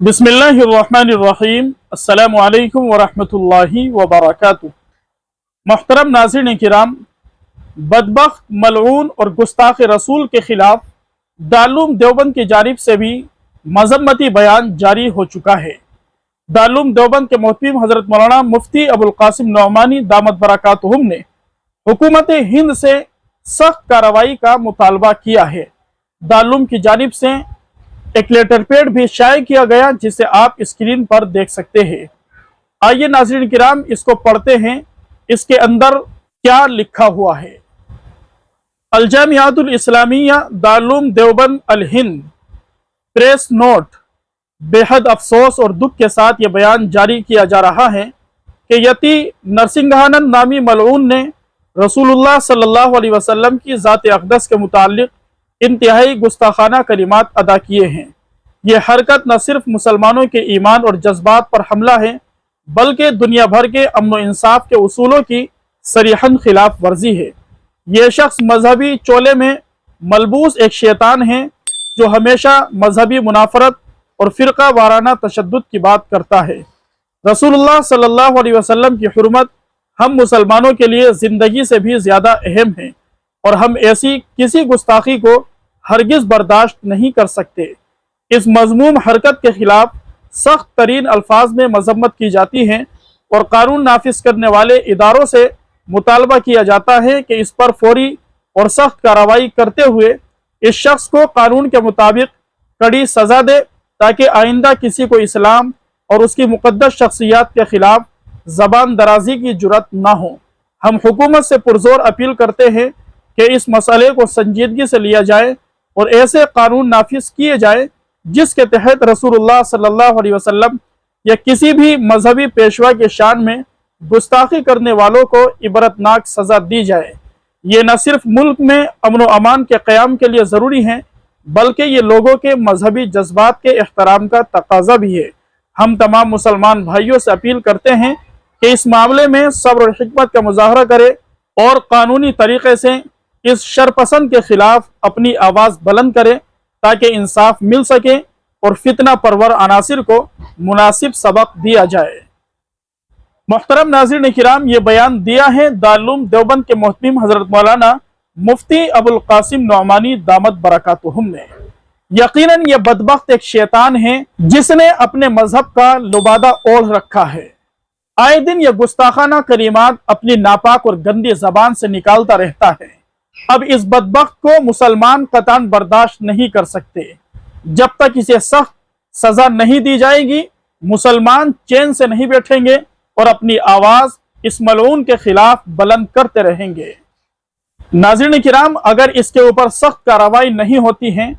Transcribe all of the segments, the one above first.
बिस्मिल्लाहिर्रहमानिर्रहीम। अस्सलामु अलैकुम वरहमतुल्लाहि वबरकातुह। मोहतरम नाज़रीन किराम, बदबख्त, मलऊन और गुस्ताख रसूल के खिलाफ दारुल देवबंद की जानिब से भी मजम्मती बयान जारी हो चुका है। दारुल देवबंद के मोहतमिम हज़रत मौलाना मुफ्ती अबुल कासिम नौमानी दामत बरकातुहुम ने हुकूमत हिंद से सख्त कार्रवाई का मुतालबा किया है। दारुल की जानिब से एक लेटर पैड भी शाये किया गया, जिसे आप स्क्रीन पर देख सकते हैं। आइए नाज़रीन किराम, इसको पढ़ते हैं, इसके अंदर क्या लिखा हुआ है। अल-जामियातुल इस्लामिया दारुल देवबंद अल हिंद प्रेस नोट। बेहद अफसोस और दुख के साथ ये बयान जारी किया जा रहा है कि यति नरसिंहानंद नामी मलऊन ने रसूलुल्लाह सल्लल्लाहु अलैहि वसल्लम की ज़ात अक़दस के मुताल्लिक़ इंतहाई गुस्ताखाना कलिमात अदा किए हैं। ये हरकत न सिर्फ मुसलमानों के ईमान और जज्बात पर हमला है, बल्कि दुनिया भर के अमन व इंसाफ के उसूलों की सरीहन खिलाफ वर्जी है। ये शख्स मजहबी चोले में मलबूस एक शैतान है, जो हमेशा मजहबी मुनाफरत और फ़िरका वाराना तशद्दुद की बात करता है। रसूलुल्लाह सल्लल्लाहु अलैहि वसल्लम की हुर्मत हम मुसलमानों के लिए ज़िंदगी से भी ज़्यादा अहम है, और हम ऐसी किसी गुस्ताखी को हरगिज़ बर्दाश्त नहीं कर सकते। इस मज़मूम हरकत के खिलाफ सख्त तरीन अल्फाज में मजम्मत की जाती है और कानून नाफिज करने वाले इदारों से मुतालबा किया जाता है कि इस पर फौरी और सख्त कार्रवाई करते हुए इस शख्स को कानून के मुताबिक कड़ी सज़ा दे, ताकि आइंदा किसी को इस्लाम और उसकी मुक़द्दस शख्सियत के खिलाफ ज़बान दराजी की जुर्रत ना हो। हम हुकूमत से पुरज़ोर अपील करते हैं कि इस मसले को संजीदगी से लिया जाए और ऐसे कानून नाफिज किए जाए जिसके तहत रसूलुल्लाह सल्लल्लाहु अलैहि वसल्लम या किसी भी मजहबी पेशवा के शान में गुस्ताखी करने वालों को इबरतनाक सज़ा दी जाए। ये न सिर्फ मुल्क में अमन व अमान के क़याम के लिए ज़रूरी है, बल्कि ये लोगों के मजहबी जज्बात के एहतराम का तकाजा भी है। हम तमाम मुसलमान भाइयों से अपील करते हैं कि इस मामले में सब्र और हिकमत का मुजाहरा करें और कानूनी तरीके से इस शरपसंद के खिलाफ अपनी आवाज़ बुलंद करें, ताकि इंसाफ मिल सके और फितना परवर अनासिर को मुनासिब सबक दिया जाए। मोहतरम नाज़रीन किराम, ये बयान दिया है दारुल देवबंद के मोहतमिम हज़रत मौलाना मुफ्ती अबुल कासिम नौमानी दामत बरकातुहुम ने। यकीनन ये बदबख्त एक शैतान है जिसने अपने मजहब का लुबादा ओढ़ रखा है। आए दिन यह गुस्ताखाना कलिमात अपनी नापाक और गंदी जबान से निकालता रहता है। अब इस बदबख्त को मुसलमान कतान बर्दाश्त नहीं कर सकते। जब तक इसे सख्त सजा नहीं दी जाएगी, मुसलमान चैन से नहीं बैठेंगे और अपनी आवाज इस मलऊन के खिलाफ बुलंद करते रहेंगे। नाज़रीन किराम, अगर इसके ऊपर सख्त कार्रवाई नहीं होती है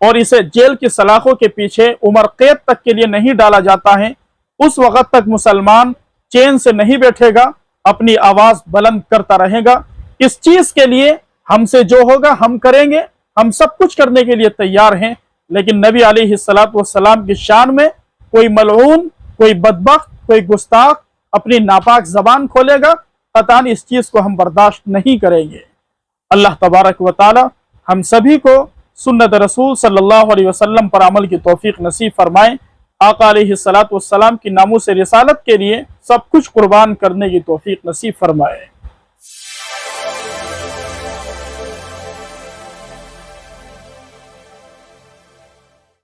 और इसे जेल की सलाखों के पीछे उम्र कैद तक के लिए नहीं डाला जाता है, उस वक़्त तक मुसलमान चैन से नहीं बैठेगा, अपनी आवाज बुलंद करता रहेगा। इस चीज के लिए हमसे जो होगा हम करेंगे, हम सब कुछ करने के लिए तैयार हैं। लेकिन नबी अलैहिस्सलातु वस्सलाम की शान में कोई मलऊन, कोई बदबख्त, कोई गुस्ताख अपनी नापाक जबान खोलेगा, कतान इस चीज को हम बर्दाश्त नहीं करेंगे। अल्लाह तबारक व तआला हम सभी को सुन्नत रसूल सल्लल्लाहु अलैहि वसल्लम पर अमल की तौफीक नसीब फरमाए। आका अलैहिस्सलातु वस्सलाम की नामूस रिसालत के लिए सब कुछ कुर्बान करने की तौफीक नसीब फरमाए।